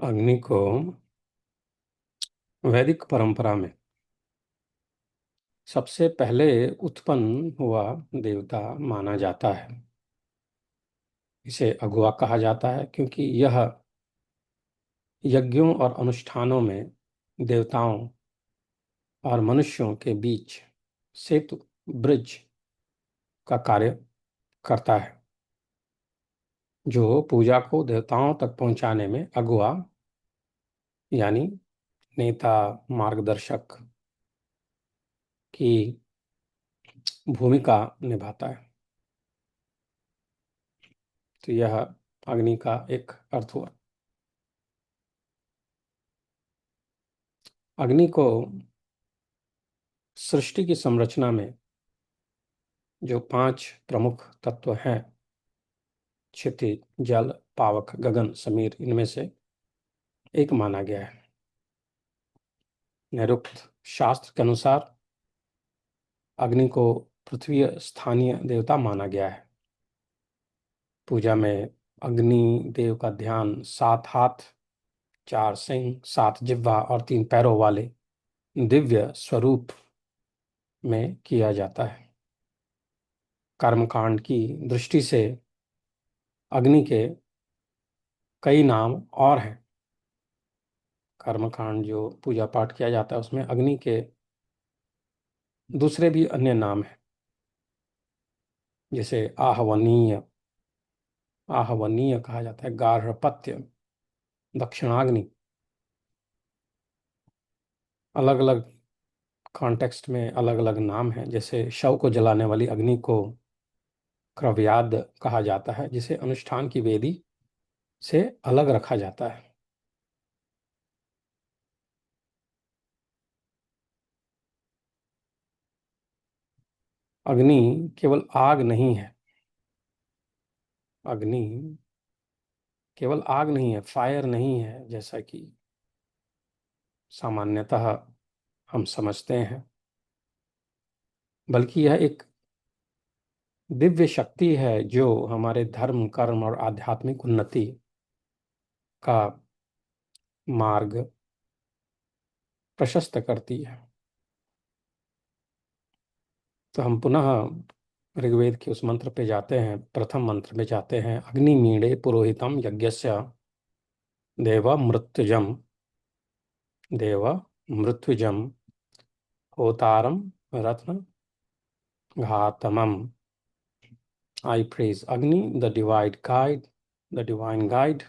अग्नि को वैदिक परंपरा में सबसे पहले उत्पन्न हुआ देवता माना जाता है। इसे अगुआ कहा जाता है क्योंकि यह यज्ञों और अनुष्ठानों में देवताओं और मनुष्यों के बीच सेतु ब्रिज का कार्य करता है, जो पूजा को देवताओं तक पहुंचाने में अगुआ यानी नेता मार्गदर्शक की भूमिका निभाता है। तो यह अग्नि का एक अर्थ हुआ। अग्नि को सृष्टि की संरचना में जो 5 प्रमुख तत्व हैं, क्षितिज, जल, पावक, गगन, समीर, इनमें से एक माना गया है। निरुक्त शास्त्र के अनुसार अग्नि को पृथ्वी स्थानीय देवता माना गया है। पूजा में अग्नि देव का ध्यान 7 हाथ, 4 सिंह, 7 जिह्वा और 3 पैरों वाले दिव्य स्वरूप में किया जाता है। कर्मकांड की दृष्टि से अग्नि के कई नाम और हैं। कर्मकांड जो पूजा पाठ किया जाता है उसमें अग्नि के दूसरे भी अन्य नाम हैं, जैसे आहवनीय आहवनीय कहा जाता है, गार्हपत्य, दक्षिणाग्नि। अलग अलग कॉन्टेक्स्ट में अलग अलग नाम हैं। जैसे शव को जलाने वाली अग्नि को क्रव्याद कहा जाता है, जिसे अनुष्ठान की वेदी से अलग रखा जाता है। अग्नि केवल आग नहीं है। अग्नि केवल आग नहीं है, फायर नहीं है, जैसा कि सामान्यतः हम समझते हैं, बल्कि यह एक दिव्य शक्ति है जो हमारे धर्म, कर्म और आध्यात्मिक उन्नति का मार्ग प्रशस्त करती है। तो हम पुनः ऋग्वेद के उस मंत्र पे जाते हैं, प्रथम मंत्र में जाते हैं। अग्नि मीणे पुरोहितम यज्ञस्य देव मृत्युजम देव मृत्युजम होतारम रत्न घातमम। I praise Agni, the divine guide,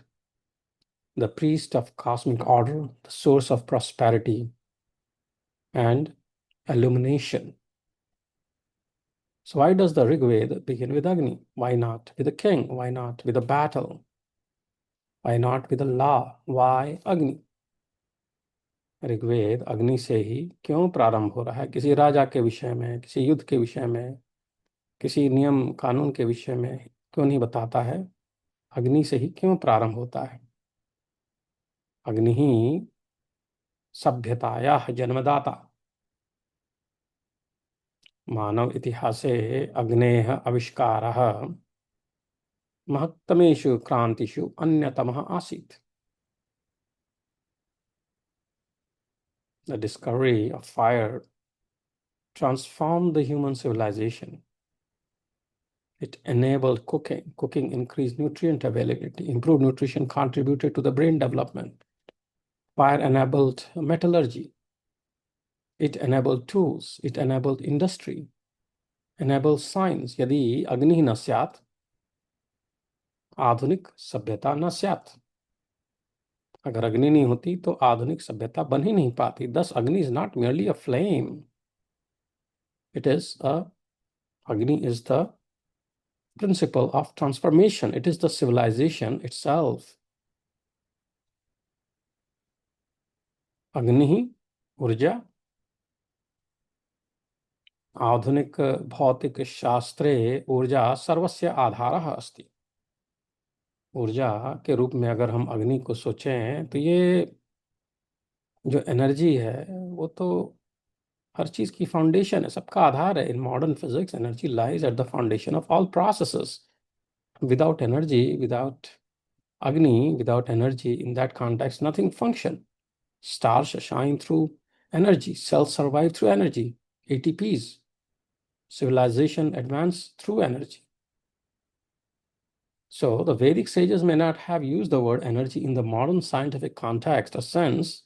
the priest of cosmic order, the source of prosperity and illumination. So why does the Rig Veda begin with Agni? Why not with a king? Why not with a battle? Why not with a law? Why Agni? Rigveda अग्नि से ही क्यों प्रारंभ हो रहा है? किसी राजा के विषय में, किसी युद्ध के विषय में, किसी नियम कानून के विषय में क्यों नहीं बताता है? अग्नि से ही क्यों प्रारंभ होता है? अग्नि ही सभ्यतायाः जन्मदाता। मानव इतिहासे अग्नेः आविष्कारः महत्तमेषु क्रांतिषु अन्यतमः आसीत्। The discovery of fire transformed the human civilization. It enabled cooking. Cooking increased nutrient availability. Improved nutrition contributed to the brain development. Fire enabled metallurgy. It enabled tools. It enabled industry. Enabled science. यदि अग्नि न स्यात्, आधुनिक सभ्यता न स्यात्। अगर अग्नि नहीं होती तो आधुनिक सभ्यता बन ही नहीं पाती। Thus, अग्नि is not merely a flame. It is Agni is the principle of transformation. It is the civilization itself. अग्नि ही ऊर्जा। आधुनिक भौतिक शास्त्रे ऊर्जा सर्वस्य आधारः अस्ति। ऊर्जा के रूप में अगर हम अग्नि को सोचें तो ये जो एनर्जी है वो तो हर चीज की फाउंडेशन है, सबका आधार है। In modern physics energy lies at the foundation of all processes. Without energy, without Agni, without energy, in that context, nothing function. Stars shine through energy, cells survive through energy, ATPs. Civilization advance through energy. So the Vedic sages may not have used the word energy in the modern scientific context or sense,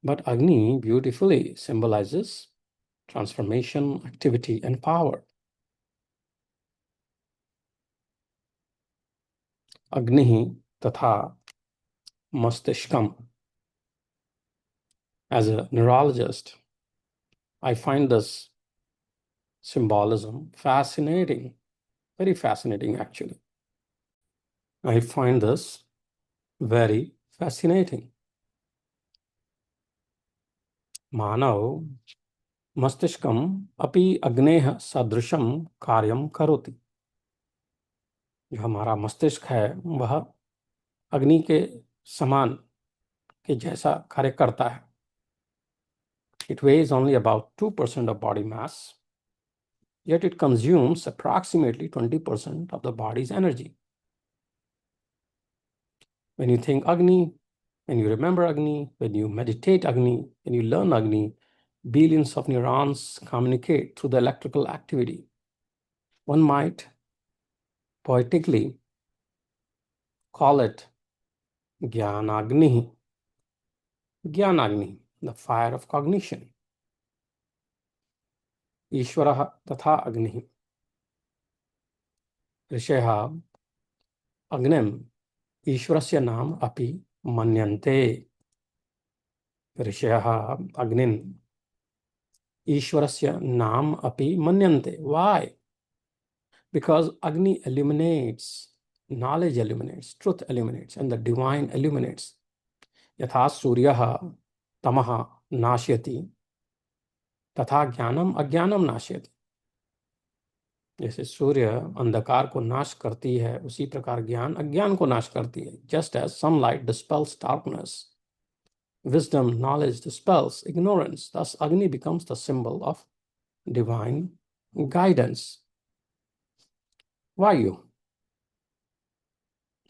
but Agni beautifully symbolizes transformation, activity, and power. Agni tatha Mastishkam. As a neurologist, I find this symbolism fascinating, very fascinating, actually. I find this very fascinating. मानव मस्तिष्कम अपि अग्नेः सदृशम कार्यम करोति. जो हमारा मस्तिष्क है वह अग्नि के समान के जैसा कार्य करता है. It weighs only about 2% of body mass, yet it consumes approximately 20% of the body's energy. When you think Agni, when you remember Agni, when you meditate Agni, when you learn Agni, billions of neurons communicate through the electrical activity. One might poetically call it Gyanagni. Gyanagni, the fire of cognition. Ishwarah tatha Agni. ऋषयः अग्निम ईश्वरस्य नाम अपि मन्यन्ते. ऋषयः अग्निम ईश्वरस्य नाम अपि मन्यन्ते. Why? Because Agni illuminates, knowledge illuminates, truth illuminates, and the divine illuminates. यथा सूर्यः तमः नाशयति तथा ज्ञानम अज्ञानम नाशयति. जैसे सूर्य अंधकार को नाश करती है, उसी प्रकार ज्ञान अज्ञान को नाश करती है. Just as sunlight dispels darkness, wisdom, knowledge dispels ignorance. Thus, Agni becomes the symbol of divine guidance. Vayu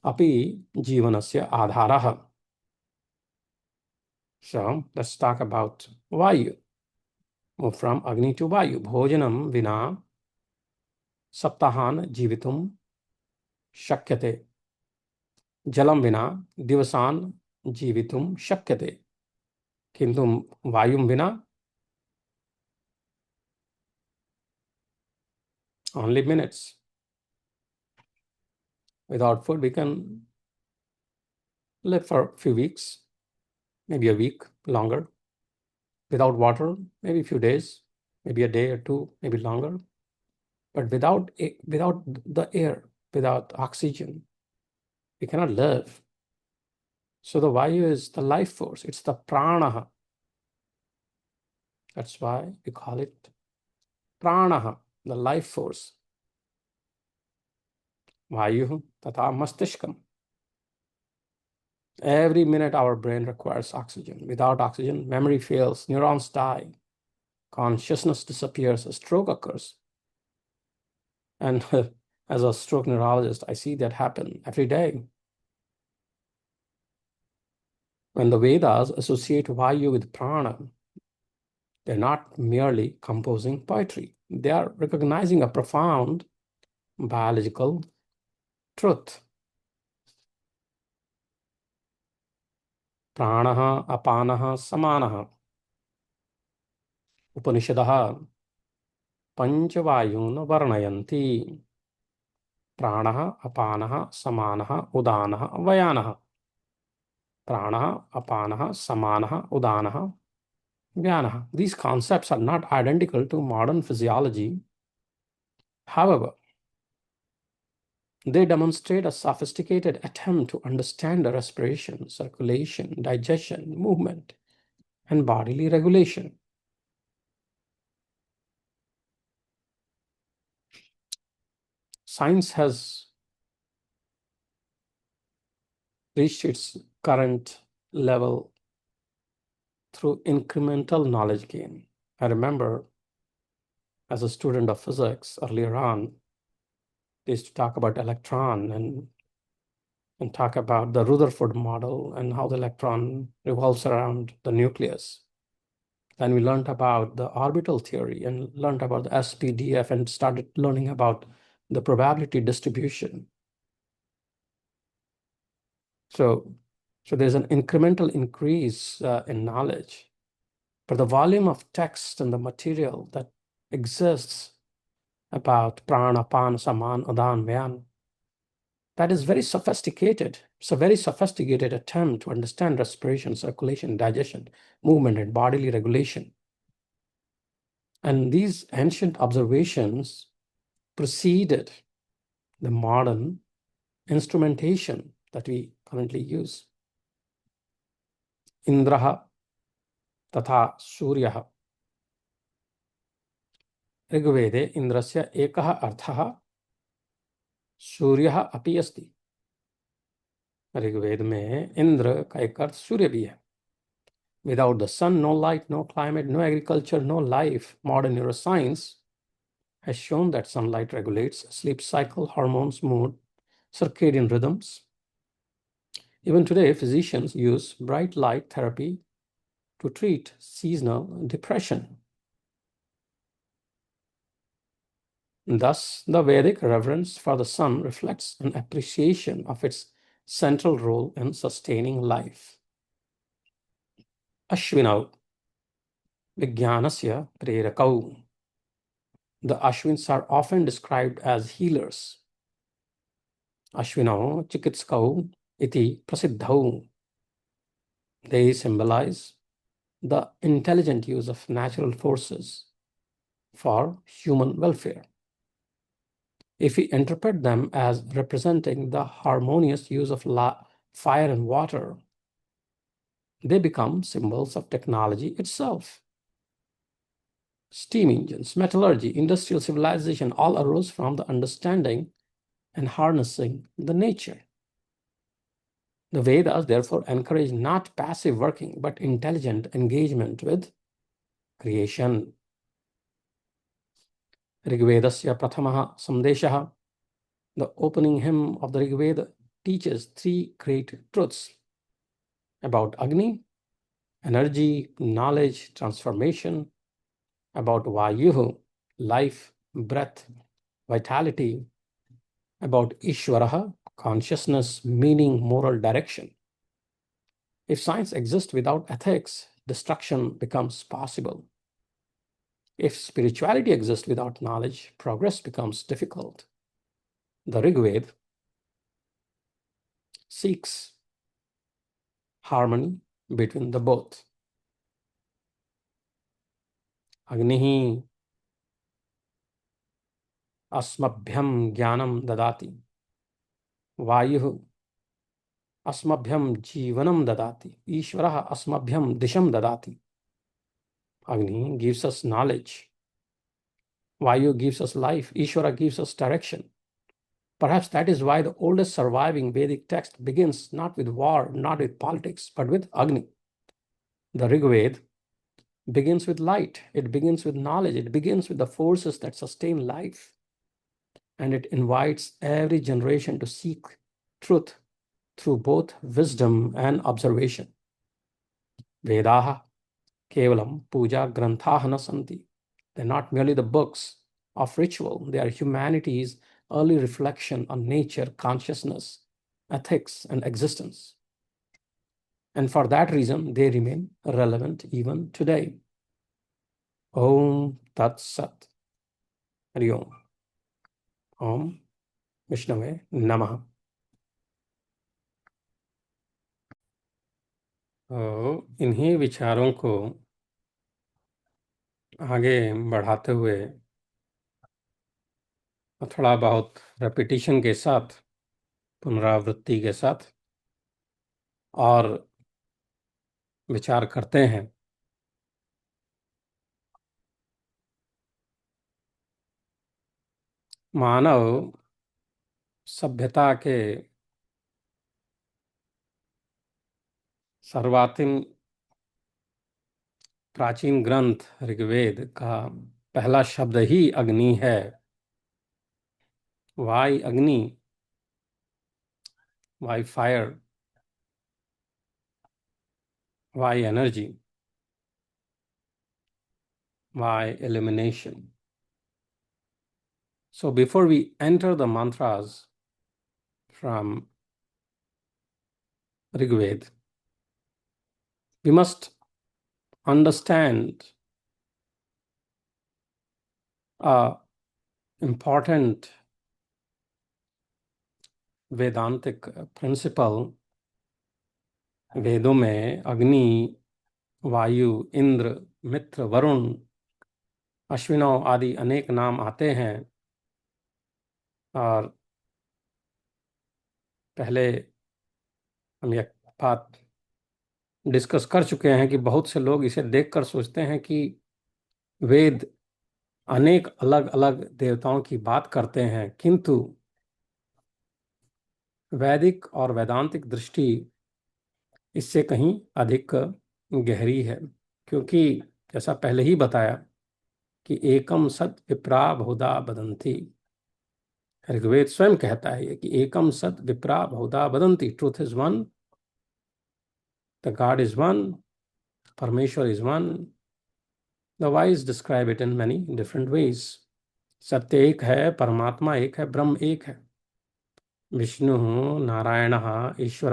api jivanasya adharah. So let's talk about Vayu. Move from Agni to Vayu. Bhojanam vina saptahan jivitum shakyate. Jalam vina divasan jivitum shakyate. Kintu Vayum vina only minutes. Without food, we can live for a few weeks, maybe a week longer. Without water, maybe a few days, maybe a day or two, maybe longer. But without the air, without oxygen, we cannot live. So the Vayu is the life force. It's the prana. That's why we call it prana, the life force. Vayu tata mastishkam. Every minute our brain requires oxygen. Without oxygen, memory fails, neurons die, consciousness disappears, a stroke occurs. And as a stroke neurologist, I see that happen every day. When the Vedas associate Vayu with prana, they're not merely composing poetry. They are recognizing a profound biological truth. Pranaha apanaha samanaha. Upanishadaha panchavayun varnayanti. Pranaha apanaha samanaha udanaha vayanaha. Pranaha apanaha samanaha udanaha vyanaha. These concepts are not identical to modern physiology. However, they demonstrate a sophisticated attempt to understand the respiration, circulation, digestion, movement, and bodily regulation. Science has reached its current level through incremental knowledge gain. I remember as a student of physics earlier on, they used to talk about electron and and talk about the Rutherford model and how the electron revolves around the nucleus. Then we learned about the orbital theory and learned about the SPDF and started learning about the probability distribution. So there's an incremental increase in knowledge, but the volume of text and the material that exists about prana, pan, saman, udan, vyan, that is very sophisticated. It's a very sophisticated attempt to understand respiration, circulation, digestion, movement, and bodily regulation. And these ancient observations preceded the modern instrumentation that we currently use. Indraha तथा सूर्यः ऋग्वेदे इन्द्रस्य एकः अर्थः सूर्यः अपि अस्ति। ऋग्वेद में इंद्र का एक अर्थ सूर्य भी है। Without the sun, no light, no climate, no agriculture, no life. Modern neuroscience has shown that sunlight regulates sleep cycle, hormones, mood, circadian rhythms. Even today, physicians use bright light therapy to treat seasonal depression. Thus, the Vedic reverence for the sun reflects an appreciation of its central role in sustaining life. Ashvinau, Vijnanasya Prerakau. The Ashwins are often described as healers. Ashvinau Chikitskau iti prasiddhau. They symbolize the intelligent use of natural forces for human welfare. If we interpret them as representing the harmonious use of fire and water, they become symbols of technology itself. Steam engines, metallurgy, industrial civilization all arose from the understanding and harnessing the nature. The Vedas therefore encourage not passive working, but intelligent engagement with creation. Rigvedasya Prathamah Sandeshaha. The opening hymn of the Rigveda teaches three great truths about Agni, energy, knowledge, transformation, about Vayuhu, life, breath, vitality, about Ishvaraha, consciousness, meaning, moral direction. If science exists without ethics, destruction becomes possible. If spirituality exists without knowledge, progress becomes difficult. The Rigveda seeks harmony between the both. Agnihi asmabhyam jnanam dadati. Vayuhu asmabhyam jivanam dadati. Ishvaraha asmabhyam disham dadati. Agni gives us knowledge. Vayu gives us life. Ishvara gives us direction. Perhaps that is why the oldest surviving Vedic text begins not with war, not with politics, but with Agni. The Rigveda begins with light. It begins with knowledge. It begins with the forces that sustain life. And it invites every generation to seek truth through both wisdom and observation. Vedaha kevalam puja granthaha na santi. They're not merely the books of ritual. They are humanity's early reflection on nature, consciousness, ethics, and existence. And for that reason, they remain relevant even today. Om Tat Sat. Hari Om. Om Vishnave Namaha. तो इन्हीं विचारों को आगे बढ़ाते हुए थोड़ा बहुत repetition के साथ, पुनरावृत्ति के साथ और विचार करते हैं। मानव सभ्यता के सर्वातिम प्राचीन ग्रंथ ऋग्वेद का पहला शब्द ही अग्नि है। वाई अग्नि why fire, why energy, why elimination. So before we enter the mantras from Rigved, we must understand a important Vedantic principle. वेदों में अग्नि, वायु, इंद्र, मित्र, वरुण, अश्विनों आदि अनेक नाम आते हैं। और पहले हम यह बात डिस्कस कर चुके हैं कि बहुत से लोग इसे देखकर सोचते हैं कि वेद अनेक अलग अलग देवताओं की बात करते हैं, किंतु वैदिक और वेदांतिक दृष्टि इससे कहीं अधिक गहरी है। क्योंकि जैसा पहले ही बताया कि एकम सत विप्रा बहुधा वदंती, ऋग्वेद स्वयं कहता है कि एकम सत विप्रा बहुधा वदंती, truth is one, the god is one, परमेश्वर is one. The wise describe it in many different ways. सत्य एक है, परमात्मा एक है, ब्रह्म एक है। विष्णु, नारायण, ईश्वर,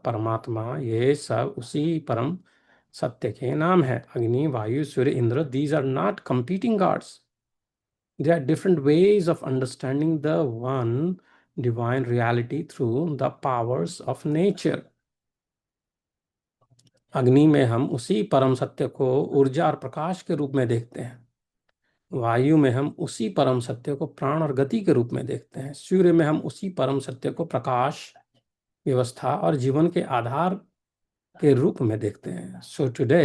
परमात्मा, ये सब उसी परम सत्य के नाम है। Agni, Vayu, Surya, Indra, these are not competing gods, they are different ways of understanding the one divine reality through the powers of nature. Agni में हम उसी परम सत्य को ऊर्जा और प्रकाश के रूप में देखते हैं। वायु में हम उसी परम सत्य को प्राण और गति के रूप में देखते हैं। सूर्य में हम उसी परम सत्य को प्रकाश, व्यवस्था और जीवन के आधार के रूप में देखते हैं। So today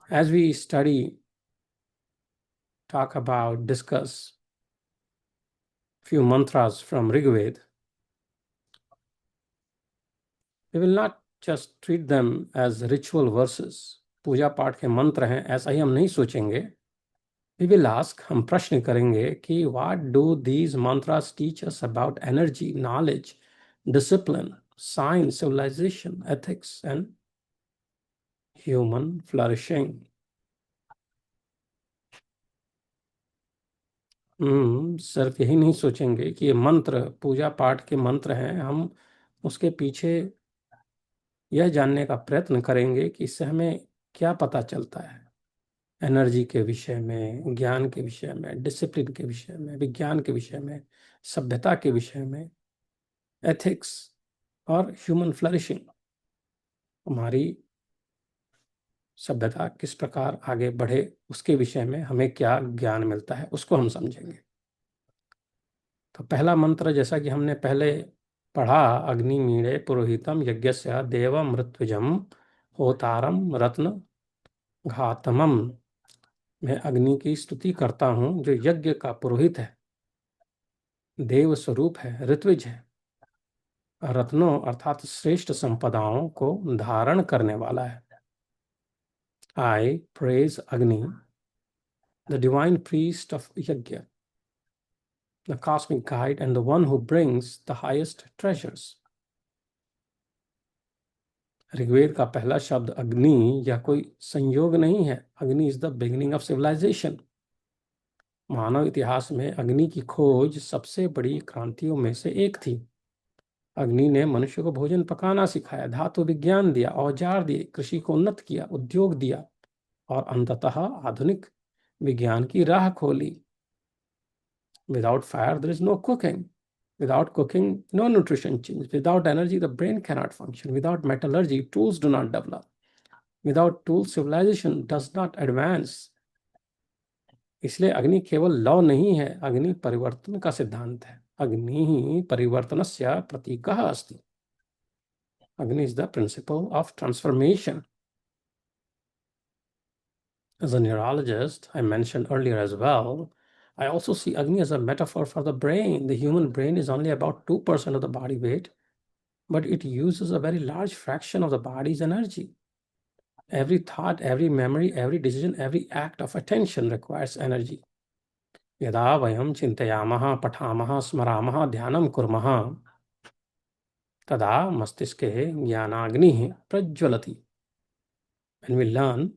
as we study, talk about, discuss few mantras from Rigved, we will not just treat them as ritual verses, पूजा पाठ के मंत्र हैं ऐसा ही हम नहीं सोचेंगे। We will ask, हम प्रश्न करेंगे कि what do these mantras teach us about energy, knowledge, discipline, science, civilization, ethics and human flourishing। सिर्फ यही नहीं सोचेंगे कि ये मंत्र पूजा पाठ के मंत्र हैं, हम उसके पीछे यह जानने का प्रयत्न करेंगे कि इससे हमें क्या पता चलता है एनर्जी के विषय में, ज्ञान के विषय में, डिसिप्लिन के विषय में, विज्ञान के विषय में, सभ्यता के विषय में, एथिक्स और ह्यूमन फ्लरिशिंग। हमारी सभ्यता किस प्रकार आगे बढ़े उसके विषय में हमें क्या ज्ञान मिलता है उसको हम समझेंगे। तो पहला मंत्र जैसा कि हमने पहले पढ़ा, अग्नि मीणे पुरोहितम यज्ञस्य देव मृत्युजम होतारम रत्न घातमम। मैं अग्नि की स्तुति करता हूं जो यज्ञ का पुरोहित है, देव स्वरूप है, ऋत्विज है, रत्नों अर्थात श्रेष्ठ संपदाओं को धारण करने वाला है। आई प्रेज अग्नि, द डिवाइन प्रीस्ट ऑफ यज्ञ, the cosmic guide and the one who brings the highest treasures। Rigveda का पहला शब्द अग्नि या कोई संयोग नहीं है। Agni is the beginning of civilisation. मानव इतिहास में अग्नि की खोज सबसे बड़ी क्रांतियों में से एक थी। अग्नि ने मनुष्य को भोजन पकाना सिखाया, धातु विज्ञान दिया, औजार दिए, कृषि को उन्नत किया, उद्योग दिया और अंततः आधुनिक विज्ञान की राह खोली। Without fire, there is no cooking. Without cooking, no nutrition change. Without energy, the brain cannot function. Without metallurgy, tools do not develop. Without tools, civilization does not advance. इसलिए अग्नि केवल लौ नहीं है, अग्नि परिवर्तन का सिद्धांत है। अग्नि ही परिवर्तनस्य प्रतीकः अस्ति। अग्नि is the principle of transformation. As a neurologist, I mentioned earlier as well, I also see Agni as a metaphor for the brain. The human brain is only about 2% of the body weight, but it uses a very large fraction of the body's energy. Every thought, every memory, every decision, every act of attention requires energy. यदा वयं चिन्तयामः, पठामः, स्मरामः, ध्यानं कुर्मः, तदा मस्तिष्के ज्ञानाग्निः प्रज्वलति. When we learn,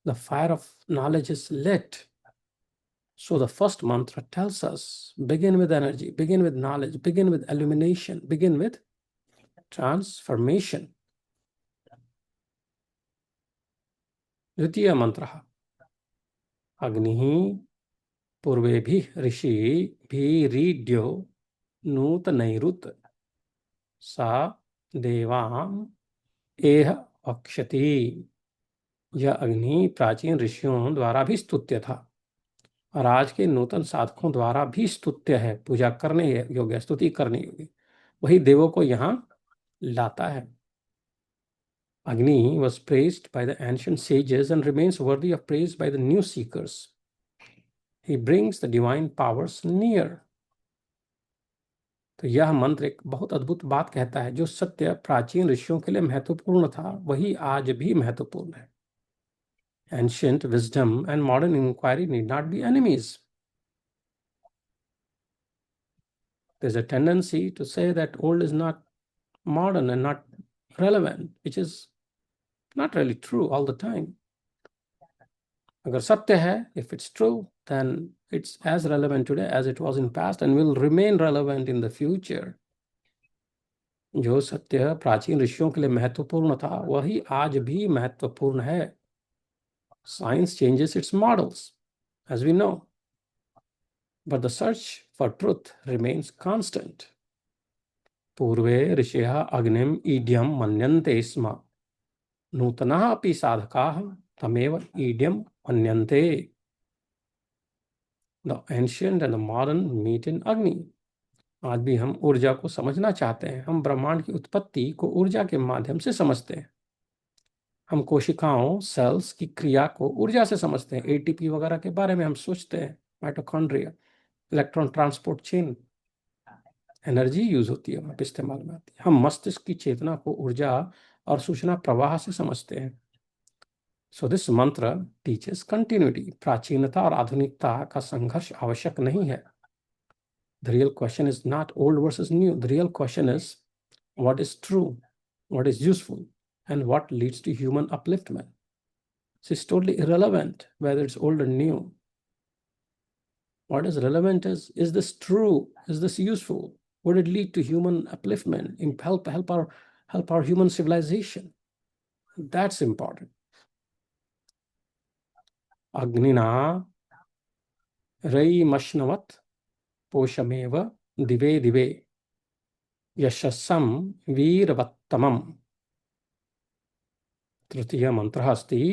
the fire of knowledge is lit. So the first mantra tells us, begin with energy, begin with knowledge, begin with illumination, begin with transformation. द्वितीय मंत्रः अग्निः पूर्वेभिः ऋषिभिरीड्यो नूतनैरुत सा देवाम् एह वक्ष्यति. यह अग्नि प्राचीन ऋषियों द्वारा भी स्तुत्य था और आज के नूतन साधकों द्वारा भी स्तुत्य है, पूजा करने योग्य, स्तुति करने योग्य. वही देवों को यहाँ लाता है. Agni was praised by the ancient sages and remains worthy of praise by the new seekers. He brings the divine powers near. तो यह मंत्र एक बहुत अद्भुत बात कहता है. जो सत्य प्राचीन ऋषियों के लिए महत्वपूर्ण था, वही आज भी महत्वपूर्ण है. Ancient wisdom and modern inquiry need not be enemies. There's a tendency to say that old is not modern and not relevant, which is not really true all the time. अगर सत्य है, if it's true, then it's as relevant today as it was in past and will remain relevant in the future. जो सत्य प्राचीन ऋषियों के लिए महत्वपूर्ण था, वही आज भी महत्वपूर्ण है. Science changes its models, as we know, but the search for truth remains constant. पूर्वे ऋषयः अग्निम् ईड्यं मन्यन्ते स्म, नूतनः अपि साधकाः तमेव ईड्यं मन्यन्ते. The ancient and the modern meet in Agni. आज भी हम ऊर्जा को समझना चाहते हैं. हम ब्रह्मांड की उत्पत्ति को ऊर्जा के माध्यम से समझते हैं. हम कोशिकाओं, सेल्स की क्रिया को ऊर्जा से समझते हैं. एटीपी वगैरह के बारे में हम सोचते हैं. Mitochondria, electron transport chain, energy use होती है, वहाँ पे इस्तेमाल में आती है. हम मस्तिष्क की चेतना को ऊर्जा और सूचना प्रवाह से समझते हैं. सो दिस मंत्र टीचेस कंटिन्यूटी. प्राचीनता और आधुनिकता का संघर्ष आवश्यक नहीं है. The real question is not old versus new. The real question is what is true, what is useful, and what leads to human upliftment. So it's totally irrelevant whether it's old or new. What is relevant is this true? Is this useful? Would it lead to human upliftment, help our human civilization? That's important. Agnina रयिमश्नवत् पोषमेव दिवे दिवे यशस्सं वीरवत्तमम्. तृतीय मंत्रः अस्ति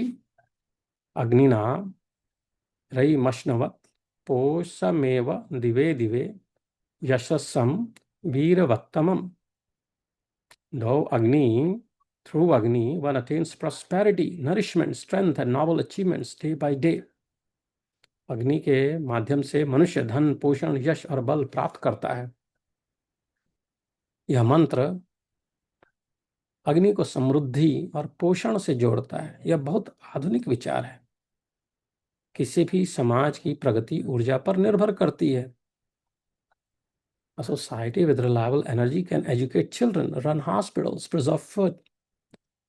अग्निना रयिमश्नवत् पोषमेव दिवे दिवे यशस्सं वीरवत्तमम्. Through Agni, one attains prosperity, nourishment, strength and noble achievements day by day. अग्नि के माध्यम से मनुष्य धन, पोषण, यश और बल प्राप्त करता है. यह मंत्र अग्नि को समृद्धि और पोषण से जोड़ता है. यह बहुत आधुनिक विचार है. किसी भी समाज की प्रगति ऊर्जा पर निर्भर करती है. A society with reliable energy can educate children, run hospitals, preserve food,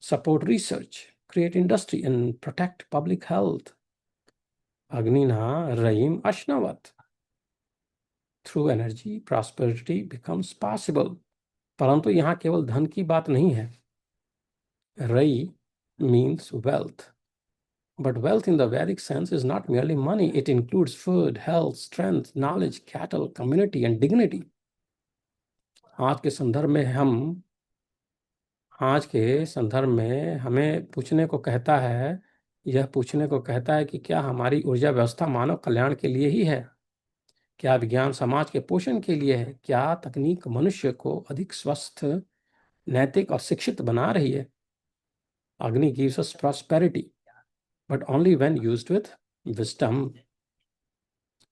support research, create industry, and protect public health. Agnina Raim Ashnavat. Through energy, prosperity becomes possible. परंतु यहाँ केवल धन की बात नहीं है. Rai means wealth. But wealth in the Vedic sense is not merely money. It includes food, health, strength, knowledge, cattle, community, and dignity. आज के संदर्भ में हमें पूछने को कहता है, यह पूछने को कहता है कि क्या हमारी ऊर्जा व्यवस्था मानव कल्याण के लिए ही है? क्या विज्ञान समाज के पोषण के लिए है? क्या तकनीक मनुष्य को अधिक स्वस्थ, नैतिक और शिक्षित बना रही है? Agni gives us prosperity, but only when used with wisdom.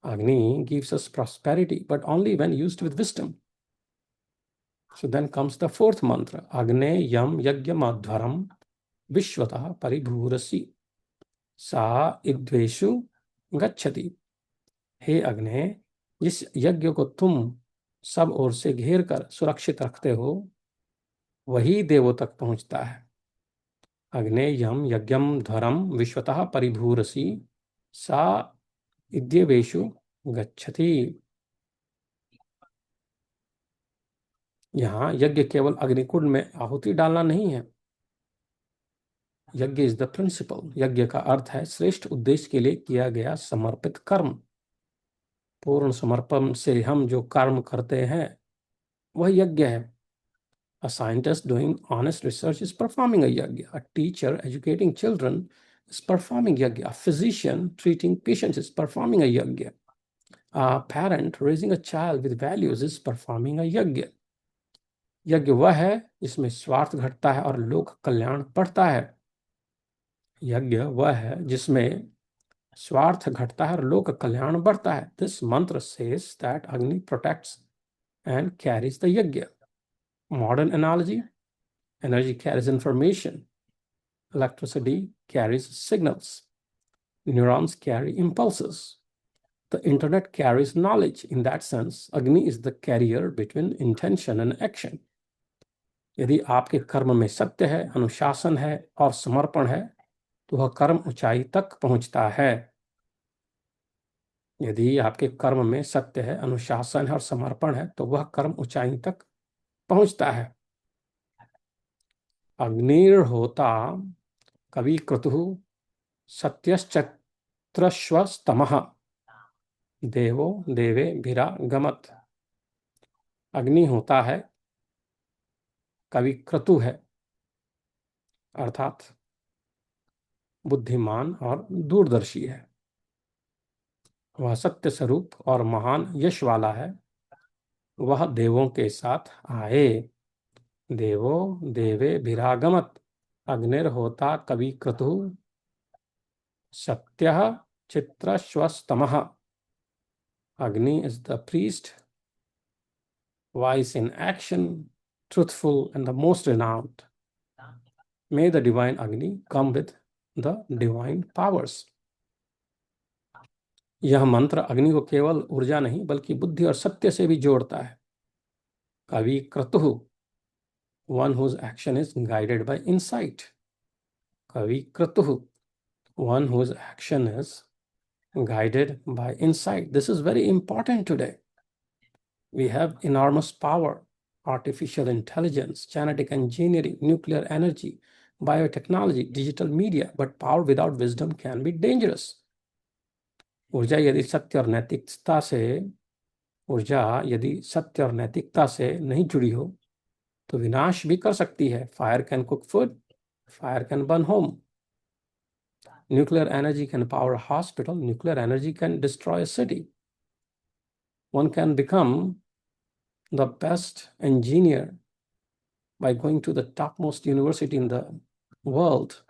Agni gives us prosperity, but only when used with wisdom. So then comes the fourth mantra, Agne Yam Yagyamadhvaram Vishwatah Paribhurasi Sa Idveshu Gacchati. हे अग्नि, जिस यज्ञ को तुम सब ओर से घेर कर सुरक्षित रखते हो वही देवों तक पहुंचता है। अग्ने यम यज्ञम ध्वरम विश्वतः परिभूरसि सा इद्यवेषु गच्छति। यहाँ यज्ञ केवल अग्निकुंड में आहुति डालना नहीं है। यज्ञ इज द प्रिंसिपल। यज्ञ का अर्थ है श्रेष्ठ उद्देश्य के लिए किया गया समर्पित कर्म। पूर्ण समर्पण से हम जो कर्म करते हैं वह यज्ञ है। A scientist doing honest research is performing a yajna. A teacher educating children is performing yajna. A physician treating patients is performing a yajna. A parent raising a child with values is performing a yajna. यज्ञ वह है जिसमें स्वार्थ घटता है और लोक कल्याण बढ़ता है। यज्ञ वह है जिसमें स्वार्थ घटता है और लोक कल्याण बढ़ता है। दिस मंत्र says that Agni protects and carries the yajna. Modern analogy: energy carries information. Electricity carries signals. Neurons carry impulses. The internet carries knowledge. In that sense, Agni is the carrier between intention and action. यदि आपके कर्म में सत्य है, अनुशासन है और समर्पण है तो वह कर्म ऊंचाई तक पहुंचता है। यदि आपके कर्म में सत्य है, अनुशासन है और समर्पण है तो वह कर्म ऊंचाई तक पहुंचता है। अग्निर्होता कवि क्रतुः सत्यश्चत्रश्वस्तमः देवो देवेभिरागमत्। अग्नि होता है, कवि क्रतु है अर्थात बुद्धिमान और दूरदर्शी है। वह सत्य स्वरूप और महान यश वाला है। वह देवों के साथ आए। देवो देवेभिरागमत्। अग्निर्होता कवि क्रतु सत्यः चित्रश्वस्तमः। Agni is the priest, wise in action, truthful and the most renowned. May the divine Agni come with the divine powers. यह मंत्र अग्नि को केवल ऊर्जा नहीं बल्कि बुद्धि और सत्य से भी जोड़ता है। कवि क्रतुः, one whose action is guided by insight. कवि क्रतुः, one whose action is guided by insight. This is very important today. We have enormous power: artificial intelligence, genetic engineering, nuclear energy, biotechnology, digital media, but power without wisdom can be dangerous. ऊर्जा यदि सत्य और नैतिकता से नहीं जुड़ी हो तो विनाश भी कर सकती है। Fire can cook food, fire can burn home. Nuclear energy can power a hospital, nuclear energy can destroy a city. One can become the best engineer by going to the topmost university in the world,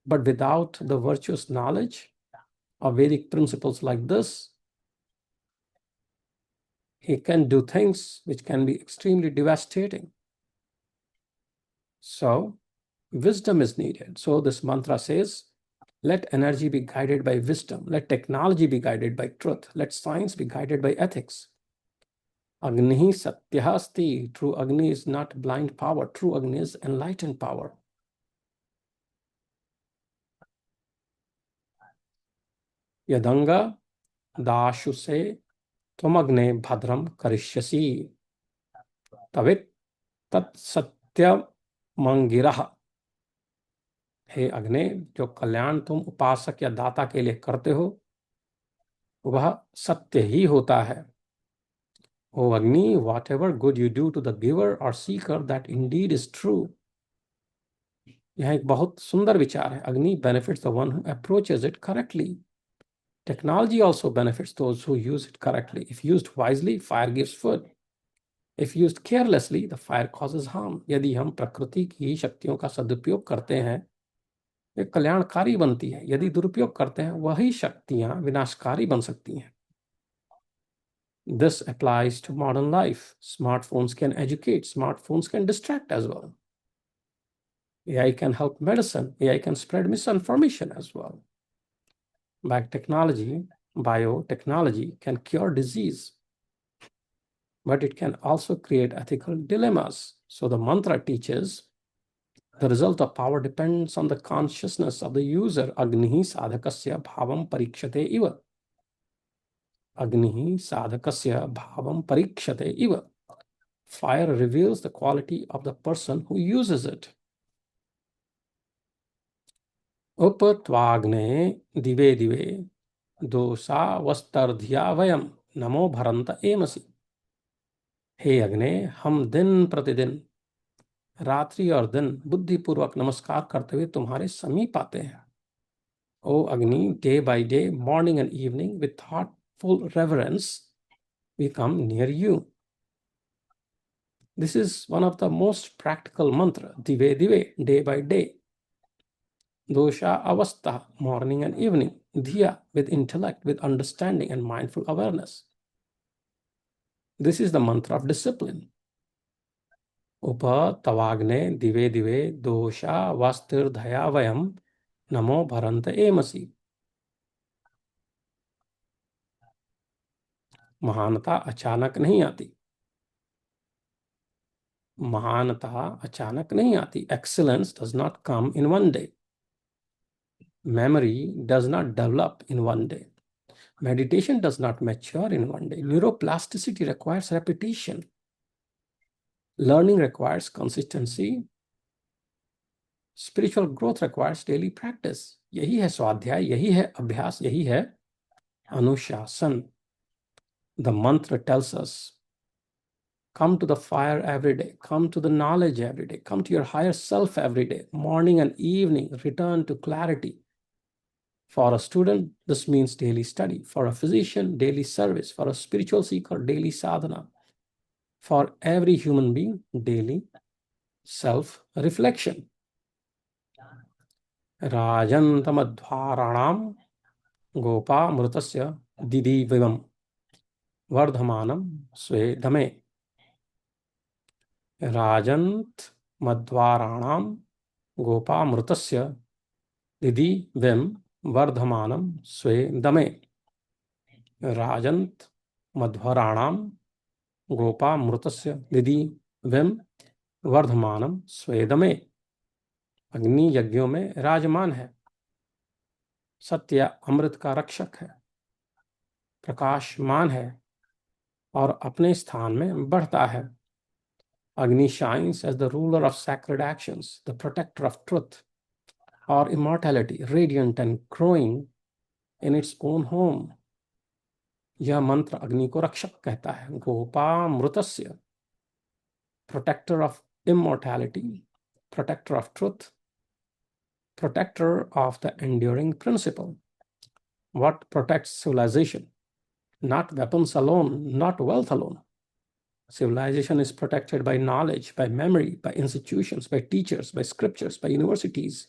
but without the virtuous knowledge of Vedic principles like this, he can do things which can be extremely devastating. So, wisdom is needed. So, this mantra says, let energy be guided by wisdom, let technology be guided by truth, let science be guided by ethics. Agni satyah asti. True Agni is not blind power. True Agni is enlightened power. यदंगा दाशु से त्वमग्ने भद्रम करिष्यसि तवित् तत्सत्यमंगिरः। हे अग्नि, जो कल्याण तुम उपासक या दाता के लिए करते हो वह सत्य ही होता है। O Agni, whatever good you do to the giver or seeker, that indeed is true. यह एक बहुत सुंदर विचार है। अग्नि benefits the one who approaches it correctly. Technology also benefits those who use it correctly. If used wisely, fire gives food. If used carelessly, the fire causes harm. यदि हम प्रकृति की शक्तियों का सदुपयोग करते हैं वे कल्याणकारी बनती है। यदि दुरुपयोग करते हैं वही शक्तियां विनाशकारी बन सकती हैं। This applies to modern life. Smartphones can educate. Smartphones can distract as well. AI can help medicine. AI can spread misinformation as well. By technology, Biotechnology can cure disease, but it can also create ethical dilemmas. So the mantra teaches the result of power depends on the consciousness of the user. Agnihi sadhakasya bhavam parikshate iva. Agnihi sadhakasya bhavam parikshate iva. Fire reveals the quality of the person who uses it. Upatvagne dive dive dosa vastarधिया vayam namo bharanta emasi. हे अग्ने, हम दिन प्रतिदिन रात्रि और दिन बुद्धिपूर्वक नमस्कार करते हुए तुम्हारे समीप आते हैं. O Agni, day by day, morning and evening, with thoughtful reverence, we come near you. This is one of the most practical mantra, dive dive, day by day. Dosha avastha, morning and evening. Dhiya, with intellect, with understanding and mindful awareness. This is the mantra of discipline. Upa tavagne dive dive dosha vastir dhaya vayam namo bharanta emasi. महानता अचानक नहीं आती. महानता अचानक नहीं आती. Excellence does not come in one day. Memory does not develop in one day. Meditation does not mature in one day. Neuroplasticity requires repetition. Learning requires consistency. Spiritual growth requires daily practice. यही है स्वाध्याय, यही है अभ्यास, यही है अनुशासन. The mantra tells us, come to the fire every day, come to the knowledge every day, come to your higher self every day, morning and evening, return to clarity. For a student, this means daily study. For a physician, daily service. For a spiritual seeker, daily sadhana. For every human being, daily self-reflection. Rajantamadhvaranam gopa mrutasya didivivam vardhamanam swedame. Rajant madhvaranam gopa mrutasya didivivam vardhamanam swedame. Rajant madhvaranam गोपा मृतस्य दिदि विम वर्धमानम स्वेदमे. अग्नि यज्ञों में राजमान है, सत्य अमृत का रक्षक है, प्रकाशमान है और अपने स्थान में बढ़ता है. अग्नि shines as the ruler of sacred actions, the protector of truth or immortality, radiant and growing in its own home. यह मंत्र अग्नि को रक्षक कहता है. Gopa मृतस्य, protector of immortality, protector of truth, protector of the enduring principle. What protects civilization? Not weapons alone, not wealth alone. Civilization is protected by knowledge, by memory, by institutions, by teachers, by scriptures, by universities,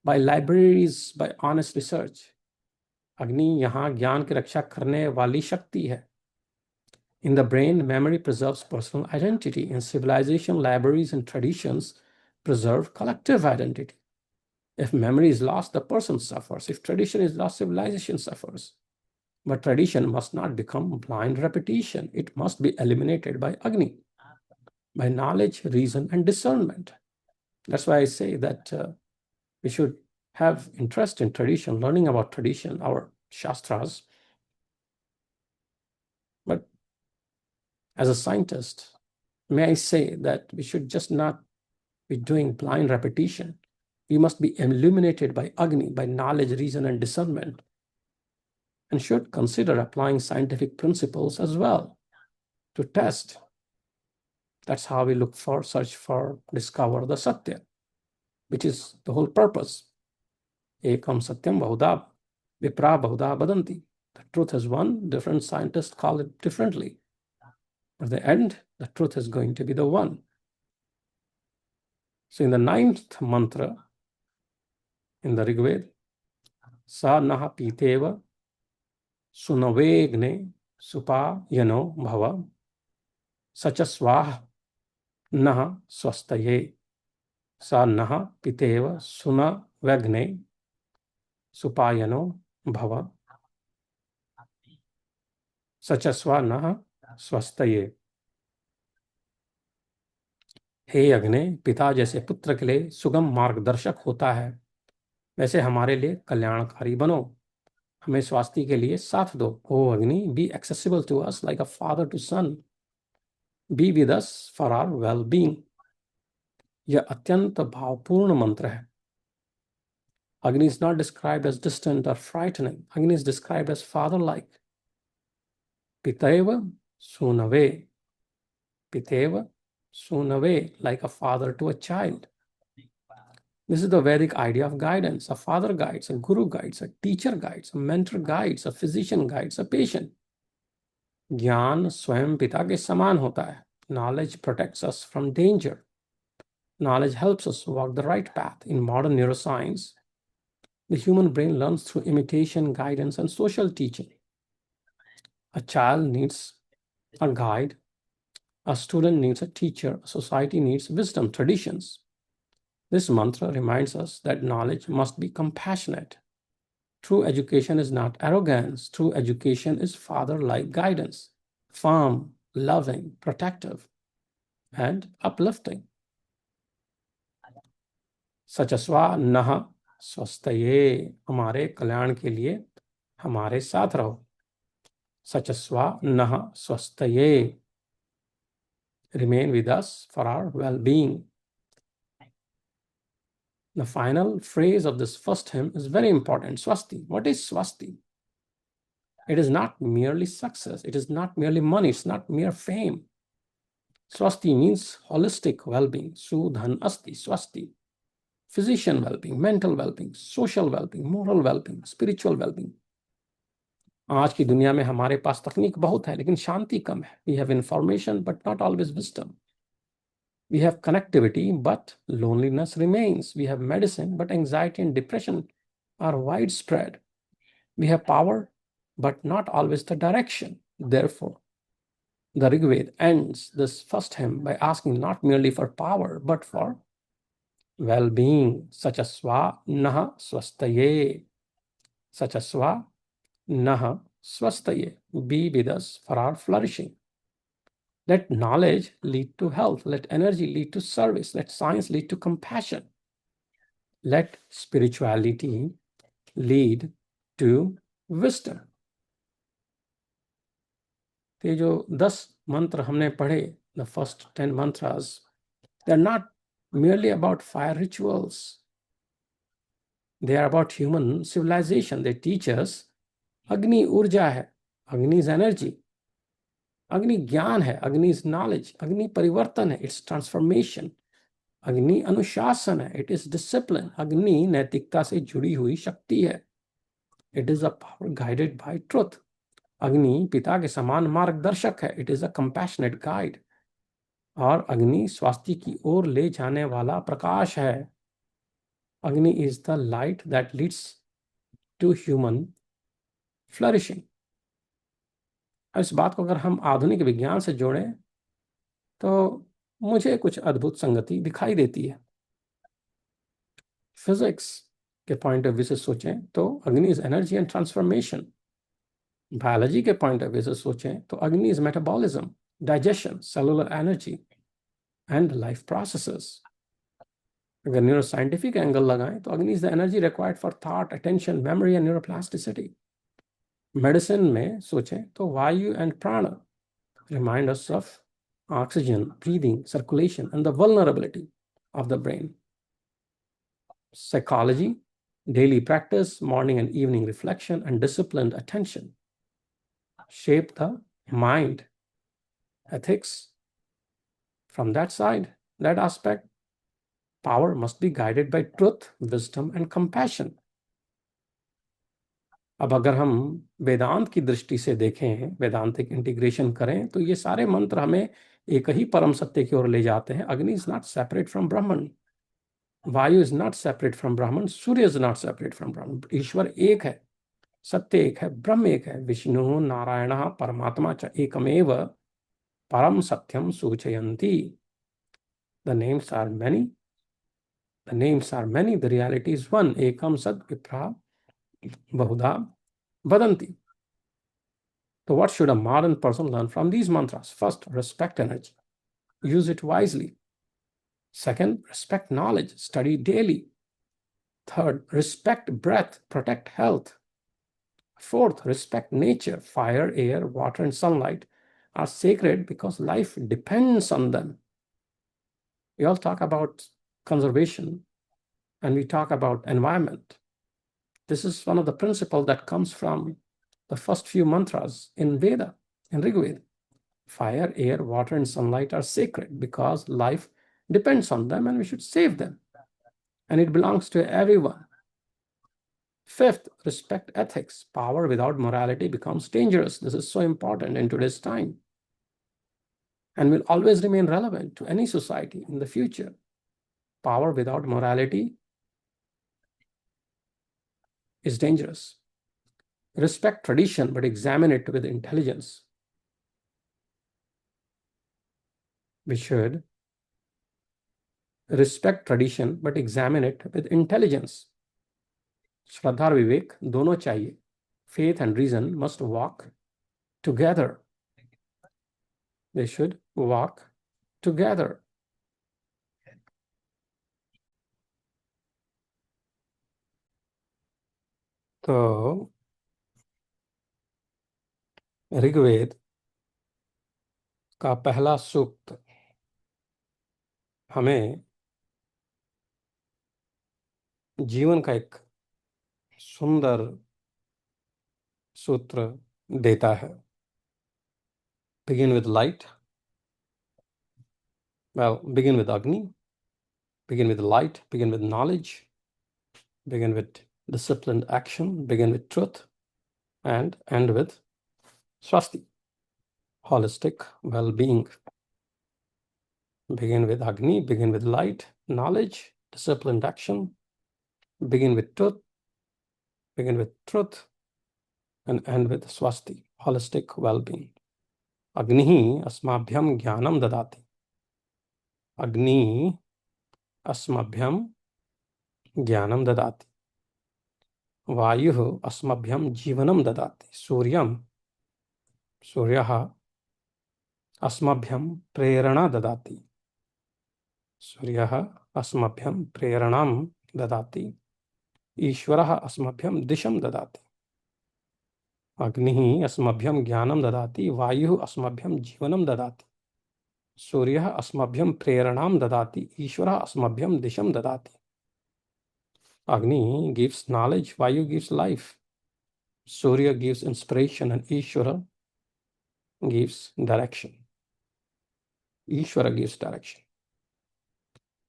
by libraries, by honest research. अग्नि यहाँ ज्ञान की रक्षा करने वाली शक्ति है. In the brain, memory preserves personal identity. In civilization, libraries and traditions preserve collective identity. If memory is lost, the person suffers. If tradition is lost, civilization suffers. But tradition must not become blind repetition. It must be eliminated by Agni, by knowledge, reason, and discernment. That's why I say that we should have interest in tradition, learning about tradition, our shastras. But as a scientist, may I say that we should just not be doing blind repetition. We must be illuminated by Agni, by knowledge, reason, and discernment, and should consider applying scientific principles as well to test. That's how we look for, search for, discover the Satya, which is the whole purpose. Ekam Satyam Bahudha Vipra Bahudha Badanti. The truth is one, different scientists call it differently. But at the end, the truth is going to be the one. So in the 9th mantra, in the Rigveda, Sa Naha Piteva Sunavegne Supa Yano Bhava Sachaswah Naha Swastaye. Sa Naha Piteva Sunavegne Supayano Bhava सचस्वा नः स्वस्तये। हे अग्ने, पिता जैसे पुत्र के लिए सुगम मार्गदर्शक होता है, वैसे हमारे लिए कल्याणकारी बनो, हमें स्वास्थ्य के लिए साथ दो। O Agni, be accessible to us like a father to son, be with us for our well being. यह अत्यंत भावपूर्ण मंत्र है। Agni is not described as distant or frightening. Agni is described as father-like. Piteva sunave. Piteva sunave, like a father to a child. This is the Vedic idea of guidance. A father guides, a guru guides, a teacher guides, a mentor guides, a physician guides, a patient. ज्ञान स्वयं पिता के समान होता है. Knowledge protects us from danger. Knowledge helps us walk the right path. In modern neuroscience, the human brain learns through imitation, guidance, and social teaching. A child needs a guide, a student needs a teacher, a society needs wisdom, traditions. This mantra reminds us that knowledge must be compassionate. True education is not arrogance. True education is father-like guidance, firm, loving, protective, and uplifting. सचस्वा नः स्वस्तये, हमारे कल्याण के लिए हमारे साथ रहो. सचस्वा नः स्वस्तये, remain with us for our well-being. The final phrase of this first hymn is very important. Swasti. What is swasti? It is not merely success. It is not merely money. It's not mere fame. Swasti means holistic well-being. Sudhan asti, swasti. Physician well-being, mental well-being, social well-being, moral well-being, spiritual well-being. आज की दुनिया में हमारे पास तकनीक बहुत है, लेकिन शांति कम है. We have information, but not always wisdom. We have connectivity, but loneliness remains. We have medicine, but anxiety and depression are widespread. We have power, but not always the direction. Therefore, the Rigveda ends this first hymn by asking not merely for power, but for well-being. Sachasva naha swastaye. Sachasva naha swastaye. Be with us for our flourishing. Let knowledge lead to health. Let energy lead to service. Let science lead to compassion. Let spirituality lead to wisdom. ये जो 10 मंत्र हमने पढ़े, the first 10 mantras, they're not merely about fire rituals. They are about human civilization. They teach us Agni ऊर्जा है, Agni is energy. Agni ज्ञान है, Agni is knowledge. Agni परिवर्तन है, it's transformation. Agni अनुशासन है, it is discipline. Agni नैतिकता से जुड़ी हुई शक्ति है. It is a power guided by truth. अग्नि पिता के समान मार्गदर्शक है. It is a compassionate guide. और अग्नि स्वास्थ्य की ओर ले जाने वाला प्रकाश है. Agni is the light that leads to human flourishing. इस बात को अगर हम आधुनिक विज्ञान से जोड़ें तो मुझे कुछ अद्भुत संगति दिखाई देती है. फिजिक्स के पॉइंट ऑफ व्यू से सोचें तो अग्नि is energy and transformation. Biology के पॉइंट ऑफ व्यू से सोचें तो अग्नि is metabolism, digestion, cellular energy and life processes. अगर न्यूरो साइंटिफिक एंगल लगाएं तो अग्नि is the energy required for thought, attention, memory and neuroplasticity. Medicine में सोचें तो वायु एंड प्राण remind us of oxygen, breathing, circulation and the vulnerability of the brain. Psychology, daily practice, morning and evening reflection, and disciplined attention shape the mind. Ethics, from that side, that aspect, power must be guided by truth, wisdom, and compassion. अब अगर हम वेदांत की दृष्टि से देखें, वेदांतिक integration करें, तो ये सारे मंत्र हमें एक ही परम सत्य की ओर ले जाते हैं. अग्नि इज नॉट सेपरेट फ्रॉम ब्रह्मन. वायु इज नॉट सेपरेट फ्रॉम ब्राह्मण. सूर्य इज नॉट सेपरेट फ्रॉम ब्राह्मण. ईश्वर एक है, सत्य एक है, ब्रह्म एक है. विष्णु नारायण परमात्मा च एकमेव परम सत्यम सूचयन्ति. The names are many, the names are many, the reality is one. एकम सद विप्रा बहुधा वदन्ति. So what should a modern person learn from these mantras? First, respect energy. Use it wisely. Second, respect knowledge. Study daily. Third, respect breath. Protect health. Fourth, respect nature. Fire, air, water, and sunlight are sacred because life depends on them. We all talk about conservation and we talk about environment. This is one of the principles that comes from the first few mantras in Veda, in Rig Veda. Fire, air, water, and sunlight are sacred because life depends on them and we should save them. And it belongs to everyone. Fifth, respect ethics. Power without morality becomes dangerous. This is so important in today's time and will always remain relevant to any society in the future. Power without morality is dangerous. Respect tradition, but examine it with intelligence. We should respect tradition, but examine it with intelligence. श्रद्धा और विवेक दोनों चाहिए. Faith and reason must walk together. They should walk together. तो ऋग्वेद का पहला सूक्त हमें जीवन का एक सुंदर सूत्र देता है. Begin with light. Well, begin with Agni, begin with light, begin with knowledge, begin with disciplined action, begin with truth, and end with Swasti, holistic well-being. Begin with Agni, begin with light, knowledge, disciplined action, begin with truth, and end with Swasti, holistic well-being. Agni asmabhyam jnanam dadati. Agni asmabhyam jnanam dadati. Vayuh asmabhyam jivanam dadati. Suryah अस्मभ्यं प्रेरणा ददाति. सूर्यः अस्मभ्यं प्रेरणां ददाति. ईश्वरः अस्मभ्यं दिशं ददाति. अग्निः अस्मभ्यं ज्ञानं ददाति. वायुः अस्मभ्यं जीवनं ददाति. सूर्यः अस्मभ्यं प्रेरणां ददाति. ईश्वरः अस्मभ्यं दिशं ददाति. Agni gives knowledge, Vayu gives life, Surya gives inspiration, and Ishvara gives direction. Ishvara gives direction.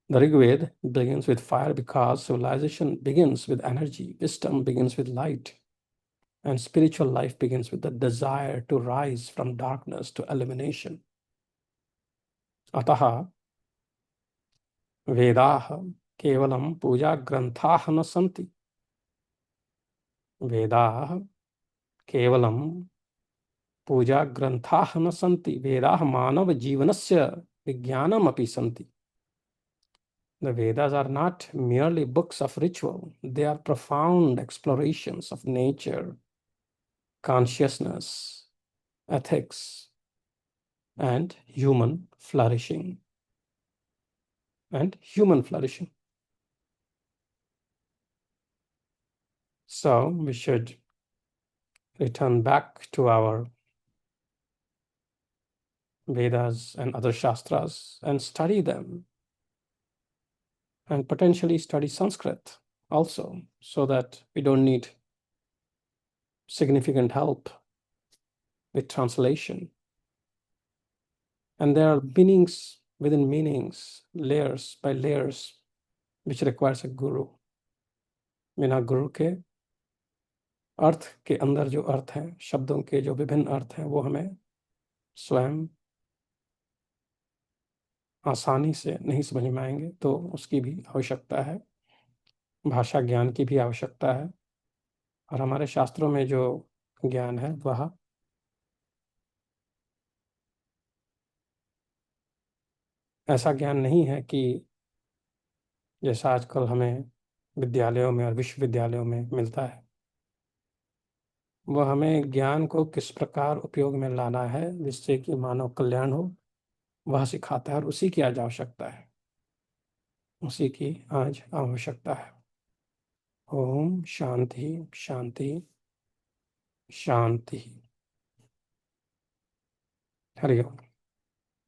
The Rig Veda begins with fire because civilization begins with energy, wisdom begins with light, and spiritual life begins with the desire to rise from darkness to illumination. Ataha Vedaha Kevalam Puja Granthaha na santi. Vedaha Kevalam Puja Granthaha na santi. Vedaha Manav Jivanasya Vijnanam api santi. The Vedas are not merely books of ritual, they are profound explorations of nature, consciousness, ethics, and human flourishing. So we should return back to our Vedas and other Shastras and study them, and potentially study Sanskrit also, so that we don't need significant help with translation. And there are meanings within meanings, layers by layers, which requires a guru. बिना गुरु के अर्थ के अंदर जो अर्थ हैं, शब्दों के जो विभिन्न अर्थ हैं, वो हमें स्वयं आसानी से नहीं समझ में आएंगे. तो उसकी भी आवश्यकता है, भाषा ज्ञान की भी आवश्यकता है. और हमारे शास्त्रों में जो ज्ञान है वह ऐसा ज्ञान नहीं है कि जैसा आजकल हमें विद्यालयों में और विश्वविद्यालयों में मिलता है. वह हमें ज्ञान को किस प्रकार उपयोग में लाना है जिससे कि मानव कल्याण हो, वह सिखाता है, और उसी की आज आवश्यकता है, उसी की आज आवश्यकता है। ओम शांति शांति शांति। हरि ओम।